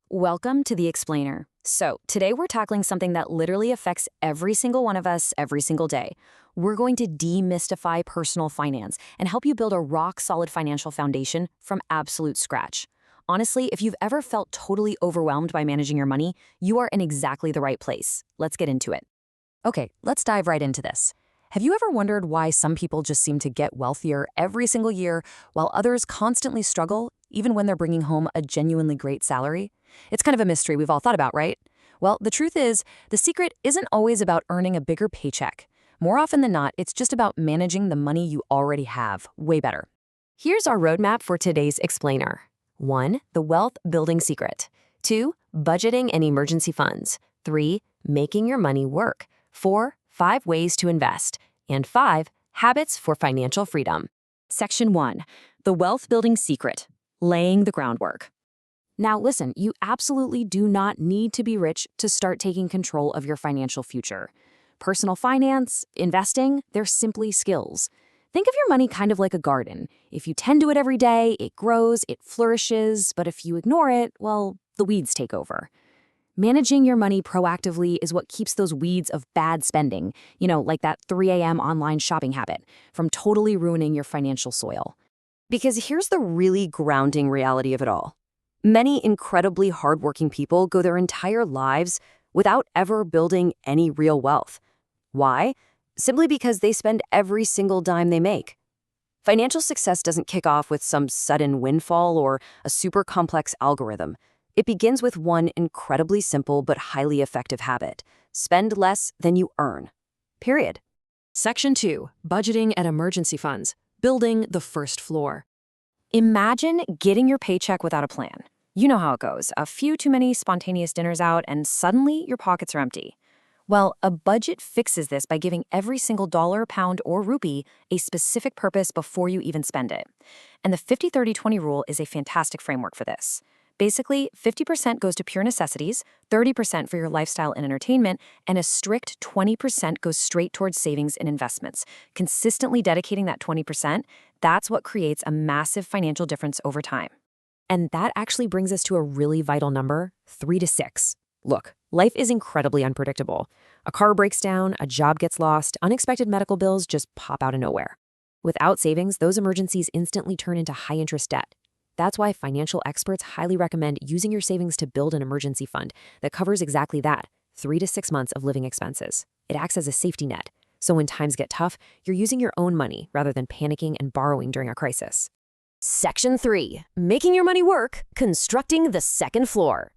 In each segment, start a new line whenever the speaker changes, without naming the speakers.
Welcome to The Explainer. So, today we're tackling something that literally affects every single one of us every single day. We're going to demystify personal finance and help you build a rock-solid financial foundation from absolute scratch. Honestly, if you've ever felt totally overwhelmed by managing your money, you are in exactly the right place. Let's get into it. Okay, let's dive right into this. Have you ever wondered why some people just seem to get wealthier every single year while others constantly struggle, even when they're bringing home a genuinely great salary? It's kind of a mystery we've all thought about, right? Well, the truth is, the secret isn't always about earning a bigger paycheck. More often than not, it's just about managing the money you already have way better. Here's our roadmap for today's explainer. 1. The wealth building secret. 2. Budgeting and emergency funds. 3. Making your money work. 4. 5 ways to invest. And 5. Habits for financial freedom. Section 1. The wealth building secret. Laying the groundwork. Now listen, you absolutely do not need to be rich to start taking control of your financial future. Personal finance, investing, they're simply skills. Think of your money kind of like a garden. If you tend to it every day, it grows, it flourishes, but if you ignore it, well, the weeds take over. Managing your money proactively is what keeps those weeds of bad spending, like that 3 a.m. online shopping habit, from totally ruining your financial soil. Because here's the really grounding reality of it all. Many incredibly hardworking people go their entire lives without ever building any real wealth. Why? Simply because they spend every single dime they make. Financial success doesn't kick off with some sudden windfall or a super complex algorithm. It begins with one incredibly simple but highly effective habit. Spend less than you earn. Period. Section 2. Budgeting and emergency funds. Building the first floor. Imagine getting your paycheck without a plan. You know how it goes. A few too many spontaneous dinners out, and suddenly your pockets are empty. Well, a budget fixes this by giving every single dollar, pound, or rupee a specific purpose before you even spend it. And the 50-30-20 rule is a fantastic framework for this. Basically, 50% goes to pure necessities, 30% for your lifestyle and entertainment, and a strict 20% goes straight towards savings and investments. Consistently dedicating that 20%, that's what creates a massive financial difference over time. And that actually brings us to a really vital number, 3 to 6. Look, life is incredibly unpredictable. A car breaks down, a job gets lost, unexpected medical bills just pop out of nowhere. Without savings, those emergencies instantly turn into high-interest debt. That's why financial experts highly recommend using your savings to build an emergency fund that covers exactly that, 3 to 6 months of living expenses. It acts as a safety net, so when times get tough, you're using your own money rather than panicking and borrowing during a crisis. Section 3. Making your money work, constructing the second floor.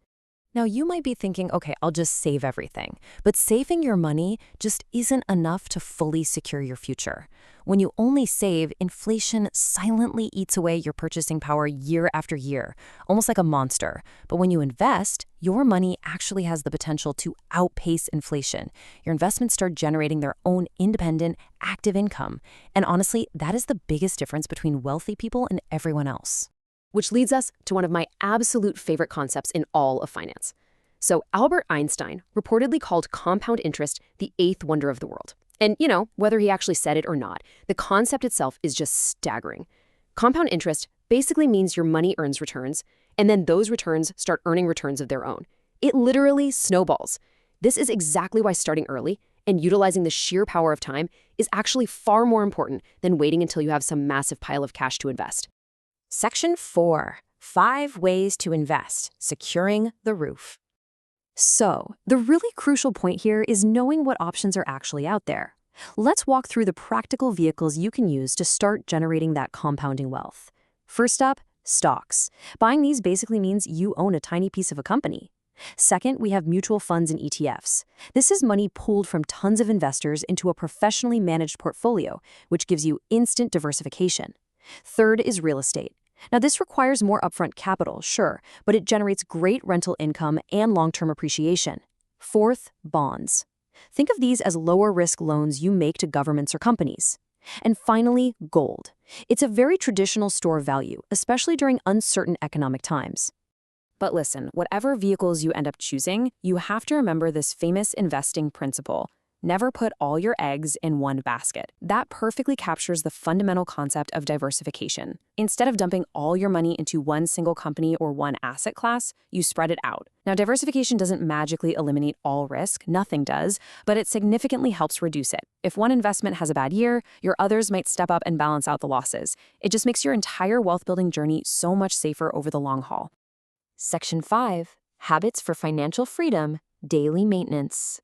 Now, you might be thinking, okay, I'll just save everything. But saving your money just isn't enough to fully secure your future. When you only save, inflation silently eats away your purchasing power year after year, almost like a monster. But when you invest, your money actually has the potential to outpace inflation. Your investments start generating their own independent, active income. And honestly, that is the biggest difference between wealthy people and everyone else. Which leads us to one of my absolute favorite concepts in all of finance. So Albert Einstein reportedly called compound interest the 8th wonder of the world. And, whether he actually said it or not, the concept itself is just staggering. Compound interest basically means your money earns returns, and then those returns start earning returns of their own. It literally snowballs. This is exactly why starting early and utilizing the sheer power of time is actually far more important than waiting until you have some massive pile of cash to invest. Section 4. 5 ways to invest, securing the roof. So, the really crucial point here is knowing what options are actually out there. Let's walk through the practical vehicles you can use to start generating that compounding wealth. First up, stocks. Buying these basically means you own a tiny piece of a company. Second, we have mutual funds and ETFs. This is money pooled from tons of investors into a professionally managed portfolio, which gives you instant diversification. Third is real estate. Now, this requires more upfront capital, sure, but it generates great rental income and long-term appreciation. Fourth, bonds. Think of these as lower-risk loans you make to governments or companies. And finally, gold. It's a very traditional store of value, especially during uncertain economic times. But listen, whatever vehicles you end up choosing, you have to remember this famous investing principle. Never put all your eggs in one basket. That perfectly captures the fundamental concept of diversification. Instead of dumping all your money into one single company or one asset class, you spread it out. Now, diversification doesn't magically eliminate all risk, nothing does, but it significantly helps reduce it. If one investment has a bad year, your others might step up and balance out the losses. It just makes your entire wealth-building journey so much safer over the long haul. Section 5. Habits for Financial Freedom, Daily Maintenance.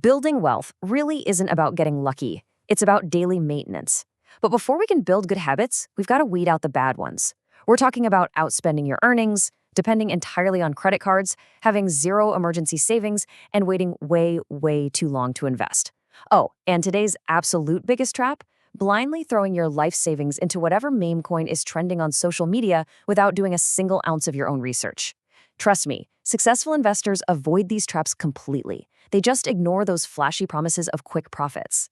Building wealth really isn't about getting lucky. It's about daily maintenance. But before we can build good habits, we've got to weed out the bad ones. We're talking about outspending your earnings, depending entirely on credit cards, having zero emergency savings, and waiting way, way too long to invest. Oh, and today's absolute biggest trap? Blindly throwing your life savings into whatever meme coin is trending on social media without doing a single ounce of your own research. Trust me, successful investors avoid these traps completely. They just ignore those flashy promises of quick profits.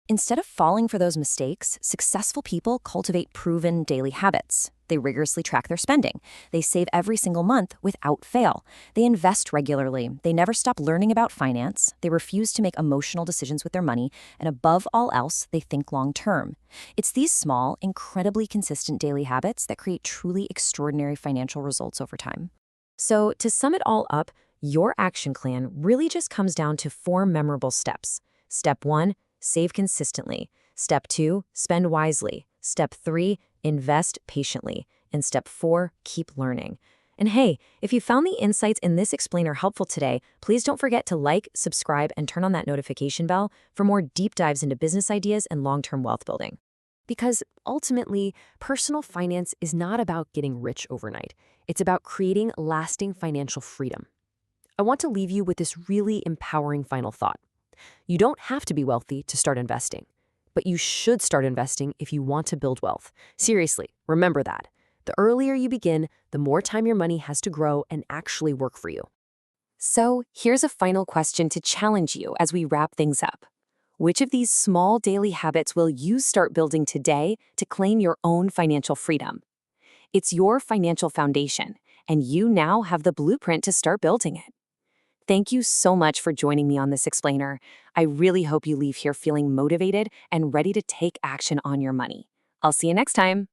Instead of falling for those mistakes, successful people cultivate proven daily habits. They rigorously track their spending. They save every single month without fail. They invest regularly. They never stop learning about finance. They refuse to make emotional decisions with their money. And above all else, they think long term. It's these small, incredibly consistent daily habits that create truly extraordinary financial results over time. So, to sum it all up, your action plan really just comes down to 4 memorable steps. Step 1, save consistently. Step 2, spend wisely. Step 3, invest patiently. And step 4, keep learning. And hey, if you found the insights in this explainer helpful today, please don't forget to like, subscribe, and turn on that notification bell for more deep dives into business ideas and long-term wealth building. Because ultimately, personal finance is not about getting rich overnight. It's about creating lasting financial freedom. I want to leave you with this really empowering final thought. You don't have to be wealthy to start investing, but you should start investing if you want to build wealth. Seriously, remember that. The earlier you begin, the more time your money has to grow and actually work for you. So, here's a final question to challenge you as we wrap things up. Which of these small daily habits will you start building today to claim your own financial freedom? It's your financial foundation, and you now have the blueprint to start building it. Thank you so much for joining me on this explainer. I really hope you leave here feeling motivated and ready to take action on your money. I'll see you next time.